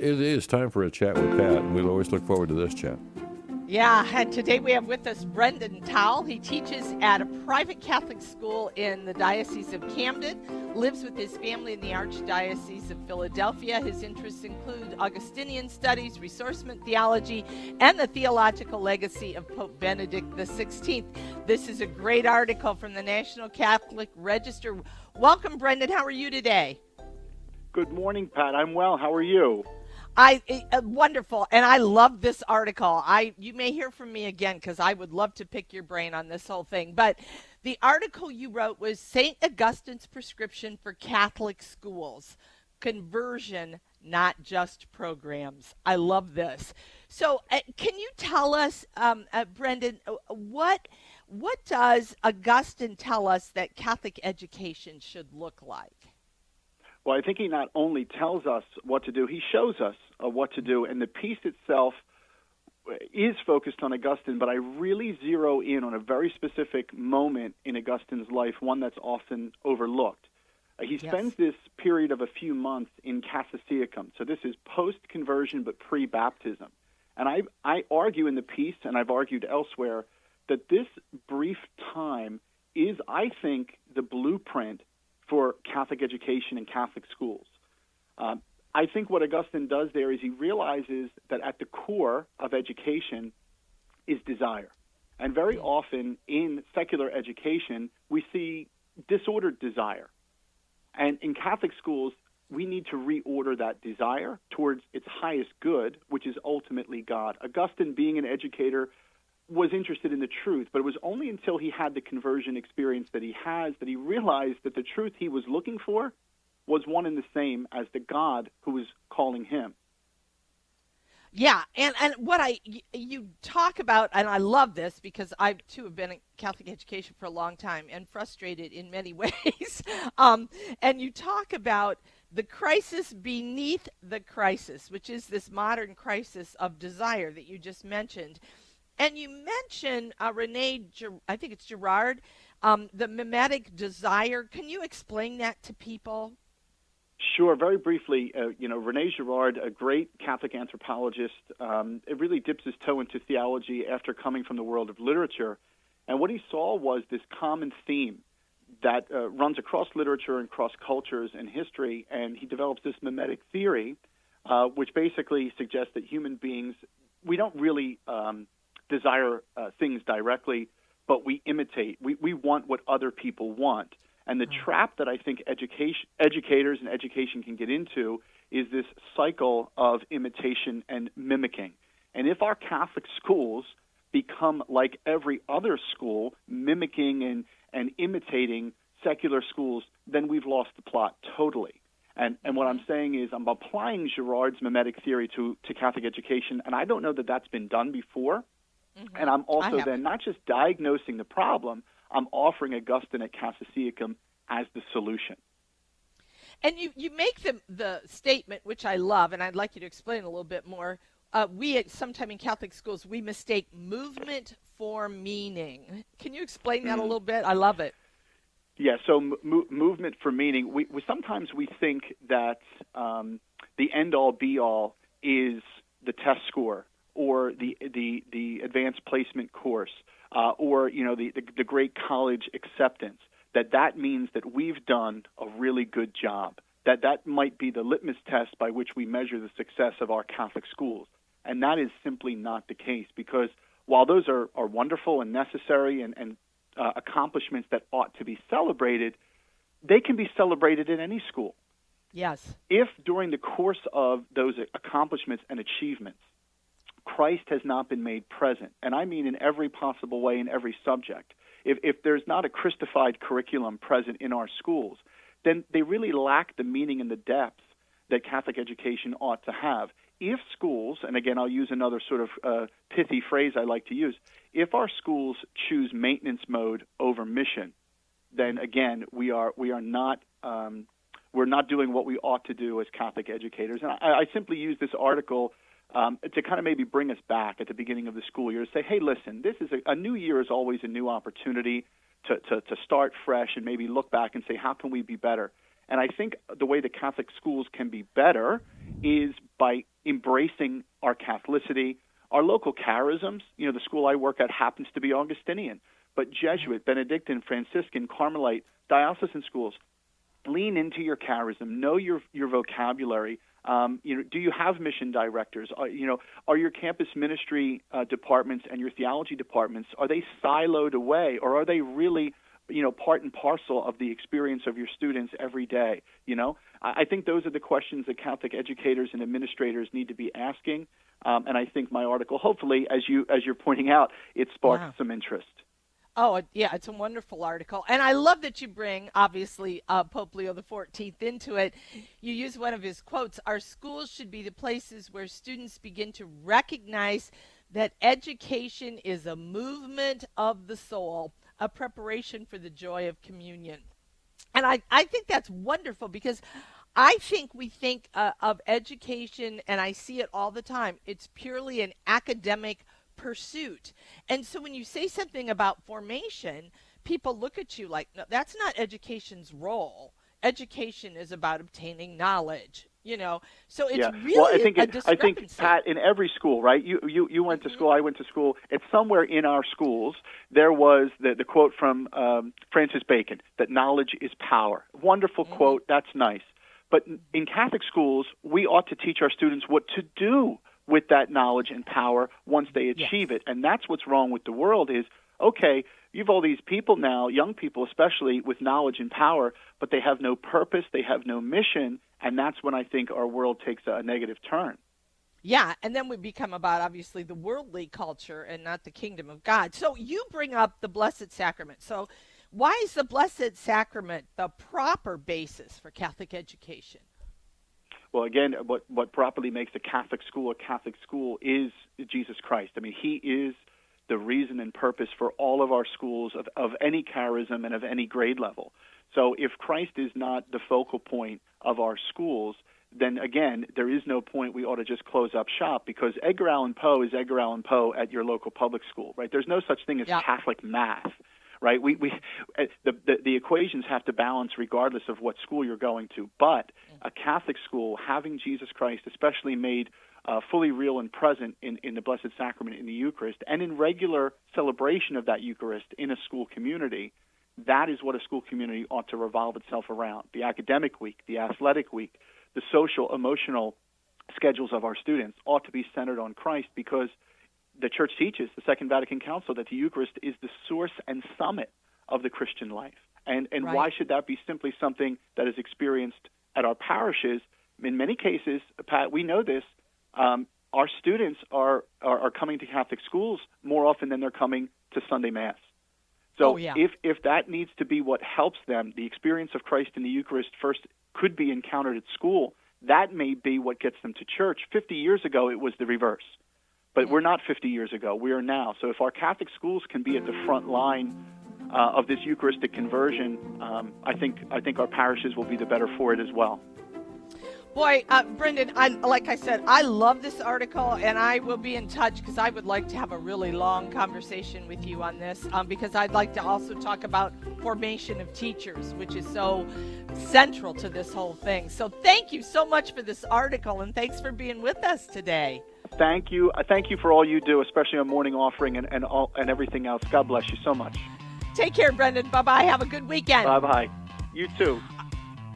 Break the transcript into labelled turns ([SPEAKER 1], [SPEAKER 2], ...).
[SPEAKER 1] It is time for a chat with Pat, and we'll always look forward to this chat.
[SPEAKER 2] Yeah, and today we have with us Brendan Towell. He teaches at a private Catholic school in the Diocese of Camden, lives with his family in the Archdiocese of Philadelphia. His interests include Augustinian studies, ressourcement theology, and the theological legacy of Pope Benedict XVI. This is a great article from the National Catholic Register. Welcome, Brendan. How are you today?
[SPEAKER 3] Good morning, Pat. I'm well. How are you?
[SPEAKER 2] Wonderful, and I love this article. You may hear from me again because I would love to pick your brain on this whole thing. But the article you wrote was St. Augustine's Prescription for Catholic Schools: Conversion, Not Just Programs. I love this. So, can you tell us, Brendan, what does Augustine tell us that Catholic education should look like?
[SPEAKER 3] Well, I think he not only tells us what to do, he shows us what to do. And the piece itself is focused on Augustine, but I really zero in on a very specific moment in Augustine's life, one that's often overlooked. He spends this period of a few months in Cassiciacum. So this is post-conversion but pre-baptism. And I argue in the piece, and I've argued elsewhere, that this brief time is, I think, the blueprint for Catholic education and Catholic schools. I think what Augustine does there is he realizes that at the core of education is desire. And very often in secular education, we see disordered desire. And in Catholic schools, we need to reorder that desire towards its highest good, which is ultimately God. Augustine, being an educator, was interested in the truth, but it was only until he had the conversion experience that he has that he realized that the truth he was looking for was one and the same as the God who was calling him.
[SPEAKER 2] Yeah, and what you talk about, and I love this because I too have been in Catholic education for a long time and frustrated in many ways. And you talk about the crisis beneath the crisis, which is this modern crisis of desire that you just mentioned. And you mention I think it's Girard, the mimetic desire. Can you explain that to people?
[SPEAKER 3] Sure. Very briefly, René Girard, a great Catholic anthropologist, it really dips his toe into theology after coming from the world of literature. And what he saw was this common theme that runs across literature and across cultures and history. And he develops this mimetic theory, which basically suggests that human beings, we don't really desire things directly, but we imitate. We want what other people want. And the trap that I think educators and education can get into is this cycle of imitation and mimicking. And if our Catholic schools become like every other school, mimicking and imitating secular schools, then we've lost the plot totally. And what I'm saying is I'm applying Girard's mimetic theory to Catholic education, and I don't know that that's been done before. Mm-hmm. And I'm also then not just diagnosing the problem, I'm offering Augustine at Cassiciacum as the solution.
[SPEAKER 2] And you make the statement, which I love, and I'd like you to explain a little bit more. Sometime in Catholic schools, we mistake movement for meaning. Can you explain that a little bit? I love it.
[SPEAKER 3] Yeah, so movement for meaning. We sometimes we think that the end-all, be-all is the test score or the advanced placement course, or the great college acceptance. That means that we've done a really good job. That might be the litmus test by which we measure the success of our Catholic schools, and that is simply not the case. Because while those are wonderful and necessary and accomplishments that ought to be celebrated, they can be celebrated in any school.
[SPEAKER 2] Yes.
[SPEAKER 3] If during the course of those accomplishments and achievements, Christ has not been made present, and I mean in every possible way in every subject. If there's not a Christified curriculum present in our schools, then they really lack the meaning and the depth that Catholic education ought to have. If schools, and again I'll use another sort of pithy phrase I like to use, if our schools choose maintenance mode over mission, then again we are not we're not doing what we ought to do as Catholic educators. And I simply use this article to kind of maybe bring us back at the beginning of the school year to say, hey, listen, this is a new year is always a new opportunity to start fresh and maybe look back and say, how can we be better? And I think the way the Catholic schools can be better is by embracing our Catholicity, our local charisms. The school I work at happens to be Augustinian, but Jesuit, Benedictine, Franciscan, Carmelite, diocesan schools. Lean into your charism. Know your vocabulary. Do you have mission directors? Are your campus ministry departments and your theology departments, are they siloed away, or are they really, part and parcel of the experience of your students every day? I think those are the questions that Catholic educators and administrators need to be asking. And I think my article, hopefully, as you're pointing out, it sparks some interest.
[SPEAKER 2] Oh, yeah, it's a wonderful article. And I love that you bring, obviously, Pope Leo XIV into it. You use one of his quotes: "Our schools should be the places where students begin to recognize that education is a movement of the soul, a preparation for the joy of communion." And I think that's wonderful, because I think we think of education, and I see it all the time, it's purely an academic pursuit. And so when you say something about formation, people look at you like, no, that's not education's role. Education is about obtaining knowledge, So it's really a discrepancy.
[SPEAKER 3] I think, Pat, in every school, right? You went to school, I went to school. It's somewhere in our schools there was the quote from Francis Bacon, that knowledge is power. Wonderful quote. That's nice. But in Catholic schools, we ought to teach our students what to do with that knowledge and power once they achieve it. And that's what's wrong with the world is, okay, you've all these people now, young people especially, with knowledge and power, but they have no purpose, they have no mission, and that's when I think our world takes a negative turn.
[SPEAKER 2] Yeah, and then we become about, obviously, the worldly culture and not the kingdom of God. So you bring up the Blessed Sacrament. So why is the Blessed Sacrament the proper basis for Catholic education?
[SPEAKER 3] Well, again, what properly makes a Catholic school is Jesus Christ. I mean, he is the reason and purpose for all of our schools of any charism and of any grade level. So if Christ is not the focal point of our schools, then again, there is no point. We ought to just close up shop, because Edgar Allan Poe is Edgar Allan Poe at your local public school, right? There's no such thing as Catholic math. Right, the equations have to balance regardless of what school you're going to. But a Catholic school, having Jesus Christ, especially made fully real and present in the Blessed Sacrament, in the Eucharist, and in regular celebration of that Eucharist in a school community, that is what a school community ought to revolve itself around. The academic week, the athletic week, the social, emotional schedules of our students ought to be centered on Christ, because the Church teaches, the Second Vatican Council, that the Eucharist is the source and summit of the Christian life. And why should that be simply something that is experienced at our parishes? In many cases, Pat, we know this, our students are coming to Catholic schools more often than they're coming to Sunday Mass. So if that needs to be what helps them, the experience of Christ in the Eucharist first could be encountered at school, that may be what gets them to church. 50 years ago, it was the reverse. But we're not 50 years ago. We are now. So if our Catholic schools can be at the front line of this Eucharistic conversion, I think our parishes will be the better for it as well.
[SPEAKER 2] Boy, Brendan, like I said, I love this article, and I will be in touch, because I would like to have a really long conversation with you on this, because I'd like to also talk about formation of teachers, which is so central to this whole thing. So thank you so much for this article, and thanks for being with us today.
[SPEAKER 3] Thank you. Thank you for all you do, especially on morning offering and everything else. God bless you so much.
[SPEAKER 2] Take care, Brendan. Bye-bye. Have a good weekend.
[SPEAKER 3] Bye-bye. You too.